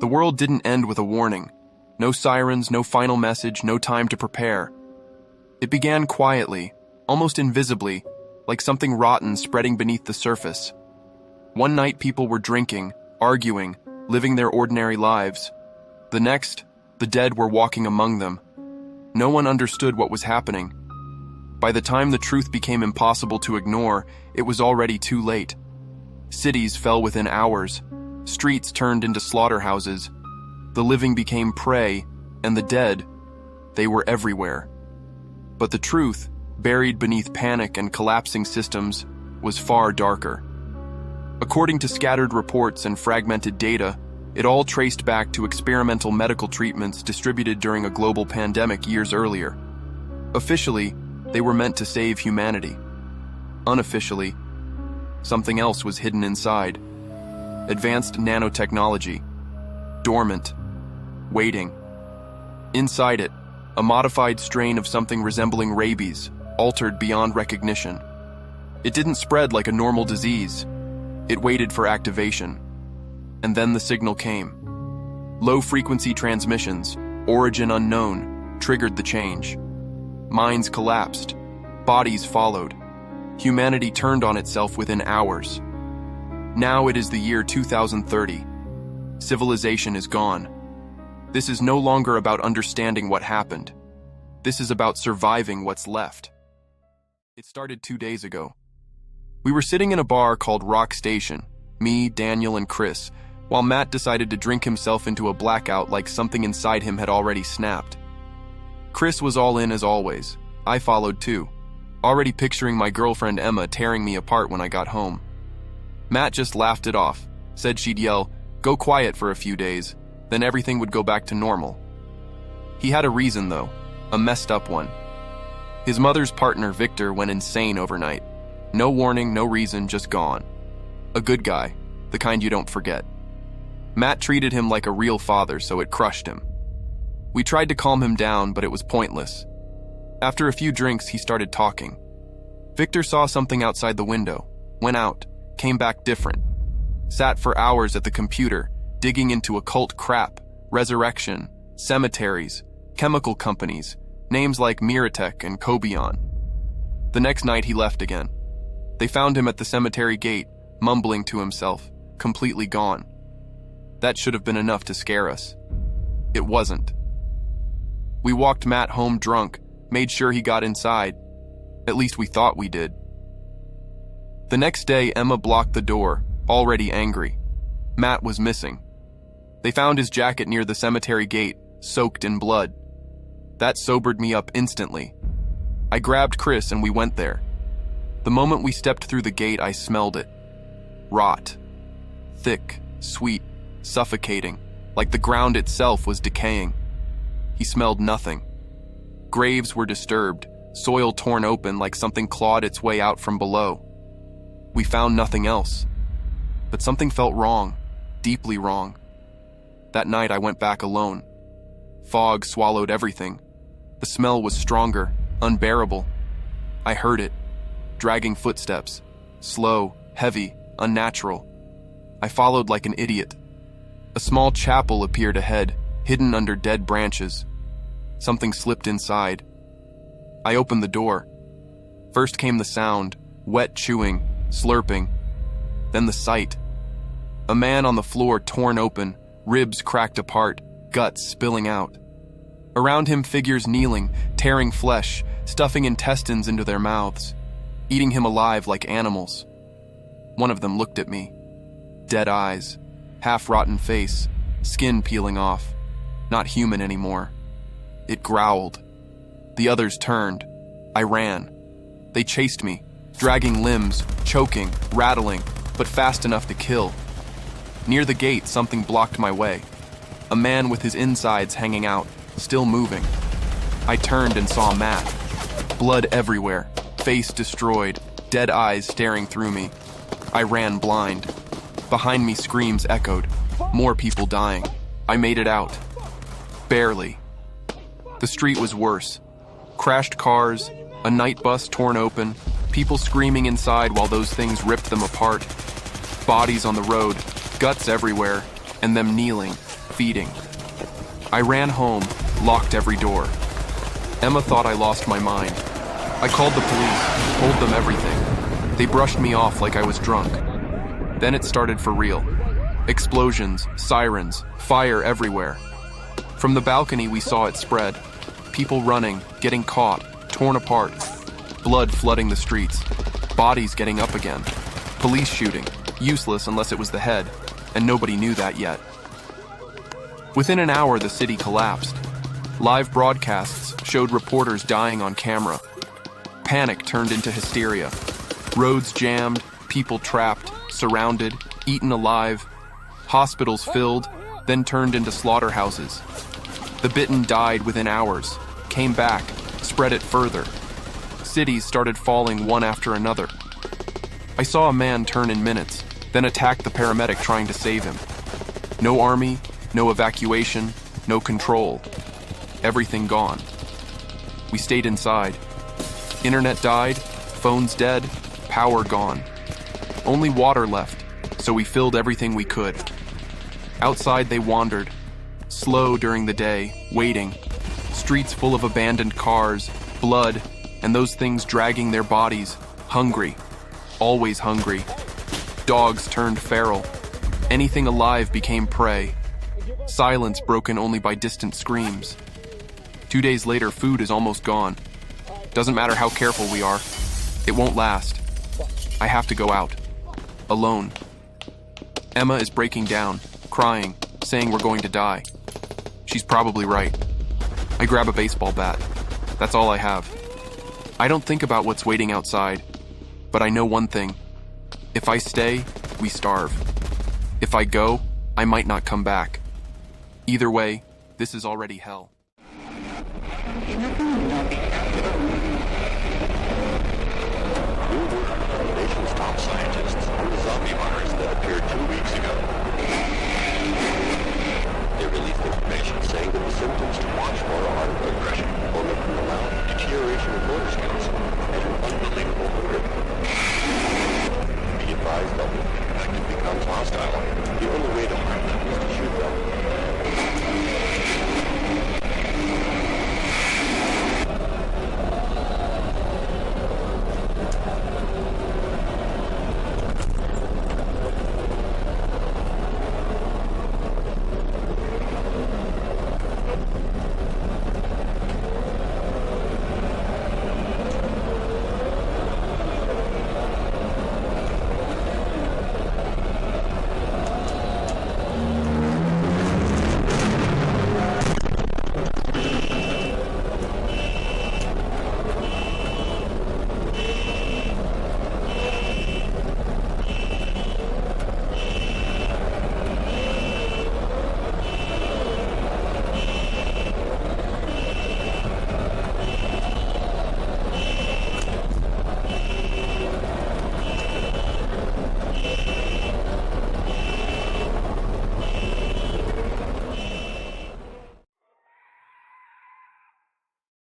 The world didn't end with a warning. No sirens, no final message, no time to prepare. It began quietly, almost invisibly, like something rotten spreading beneath the surface. One night people were drinking, arguing, living their ordinary lives. The next, the dead were walking among them. No one understood what was happening. By the time the truth became impossible to ignore, it was already too late. Cities fell within hours. Streets turned into slaughterhouses. The living became prey, and the dead, they were everywhere. But the truth, buried beneath panic and collapsing systems, was far darker. According to scattered reports and fragmented data, it all traced back to experimental medical treatments distributed during a global pandemic years earlier. Officially, they were meant to save humanity. Unofficially, something else was hidden inside. Advanced nanotechnology, dormant, waiting. Inside it, a modified strain of something resembling rabies, altered beyond recognition. It didn't spread like a normal disease. It waited for activation. And then the signal came. Low-frequency transmissions, origin unknown, triggered the change. Minds collapsed. Bodies followed. Humanity turned on itself within hours. Now it is the year 2030. Civilization is gone. This is no longer about understanding what happened. This is about surviving what's left. It started 2 days ago. We were sitting in a bar called Rock Station, me, Daniel, and Chris, while Matt decided to drink himself into a blackout like something inside him had already snapped. Chris was all in as always. I followed too, already picturing my girlfriend Emma tearing me apart when I got home. Matt just laughed it off, said she'd yell, "Go quiet for a few days," then everything would go back to normal. He had a reason though, a messed up one. His mother's partner, Victor, went insane overnight. No warning, no reason, just gone. A good guy, the kind you don't forget. Matt treated him like a real father, so it crushed him. We tried to calm him down, but it was pointless. After a few drinks, he started talking. Victor saw something outside the window, went out, came back different. Sat for hours at the computer, digging into occult crap, resurrection, cemeteries, chemical companies, names like Miratech and Cobian. The next night he left again. They found him at the cemetery gate, mumbling to himself, completely gone. That should have been enough to scare us. It wasn't. We walked Matt home drunk, made sure he got inside. At least we thought we did. The next day, Emma blocked the door, already angry. Matt was missing. They found his jacket near the cemetery gate, soaked in blood. That sobered me up instantly. I grabbed Chris and we went there. The moment we stepped through the gate, I smelled it. Rot. Thick, sweet, suffocating, like the ground itself was decaying. He smelled nothing. Graves were disturbed, soil torn open like something clawed its way out from below. We found nothing else. But something felt wrong, deeply wrong. That night I went back alone. Fog swallowed everything. The smell was stronger, unbearable. I heard it, dragging footsteps, slow, heavy, unnatural. I followed like an idiot. A small chapel appeared ahead, hidden under dead branches. Something slipped inside. I opened the door. First came the sound, wet chewing, slurping. Then the sight. A man on the floor torn open, ribs cracked apart, guts spilling out. Around him figures kneeling, tearing flesh, stuffing intestines into their mouths, eating him alive like animals. One of them looked at me. Dead eyes, half-rotten face, skin peeling off. Not human anymore. It growled. The others turned. I ran. They chased me, dragging limbs, choking, rattling, but fast enough to kill. Near the gate, something blocked my way. A man with his insides hanging out, still moving. I turned and saw Matt. Blood everywhere, face destroyed, dead eyes staring through me. I ran blind. Behind me, screams echoed. More people dying. I made it out. Barely. The street was worse. Crashed cars, a night bus torn open, people screaming inside while those things ripped them apart. Bodies on the road, guts everywhere, and them kneeling, feeding. I ran home, locked every door. Emma thought I lost my mind. I called the police, told them everything. They brushed me off like I was drunk. Then it started for real. Explosions, sirens, fire everywhere. From the balcony we saw it spread. People running, getting caught, torn apart. Blood flooding the streets. Bodies getting up again. Police shooting, useless unless it was the head, and nobody knew that yet. Within an hour the city collapsed. Live broadcasts showed reporters dying on camera. Panic turned into hysteria. Roads jammed, people trapped, surrounded, eaten alive. Hospitals filled, then turned into slaughterhouses. The bitten died within hours, came back, spread it further. Cities started falling one after another. I saw a man turn in minutes, then attack the paramedic trying to save him. No army, no evacuation, no control. Everything gone. We stayed inside. Internet died, phones dead, power gone. Only water left, so we filled everything we could. Outside they wandered, slow during the day, waiting. Streets full of abandoned cars, blood, and those things dragging their bodies, hungry, always hungry. Dogs turned feral. Anything alive became prey. Silence broken only by distant screams. 2 days later, food is almost gone. Doesn't matter how careful we are. It won't last. I have to go out. Alone. Emma is breaking down, crying, saying we're going to die. She's probably right. I grab a baseball bat. That's all I have. I don't think about what's waiting outside, but I know one thing. If I stay, we starve. If I go, I might not come back. Either way, this is already hell. Nothing